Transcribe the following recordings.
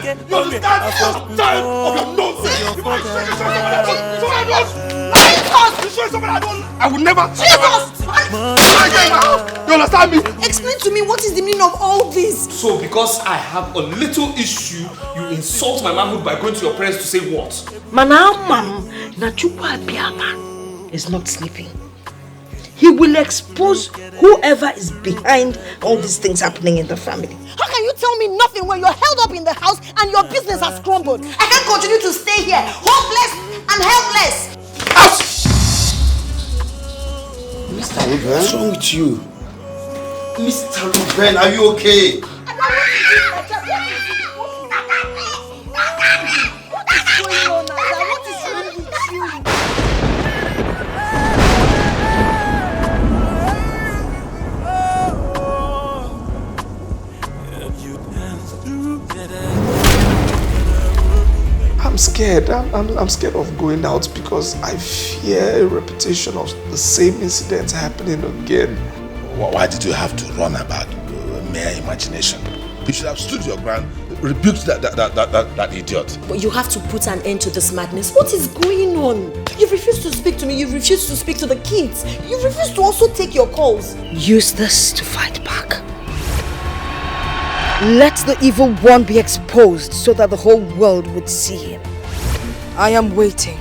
nonsense! You understand? I'm tired of your nonsense! If I show someone I don't, I would never. Jesus! You understand me? Explain to me what is the meaning of all this? So because I have a little issue, you insult my manhood by going to your parents to say what? Manamam Nachukwa Biama is not sleeping. He will expose whoever is behind all these things happening in the family. How can you tell me nothing when you're held up in the house and your business has crumbled? I can't continue to stay here, hopeless and helpless. Mr. Ruben? What's wrong with you? Mr. Ruben, are you okay? I'm scared. I'm scared of going out because I fear a repetition of the same incident happening again. Why did you have to run about mere imagination? You should have stood your ground, rebuked that idiot. But you have to put an end to this madness. What is going on? You refuse to speak to me. You refuse to speak to the kids. You refuse to also take your calls. Use this to fight back. Let the evil one be exposed so that the whole world would see him. I am waiting.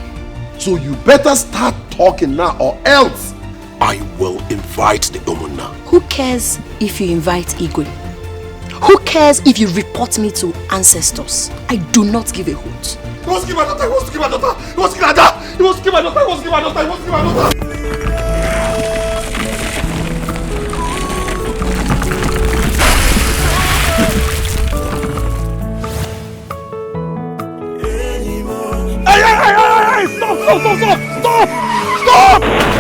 So you better start talking now or else I will invite the Omuna. Who cares if you invite Igwe? Who cares if you report me to ancestors? I do not give a hoot. He wants to kill my daughter, he wants to kill my daughter, he wants to kill my daughter, he wants to kill my daughter, he wants to kill my daughter, he wants to kill my daughter. Hey! Stop!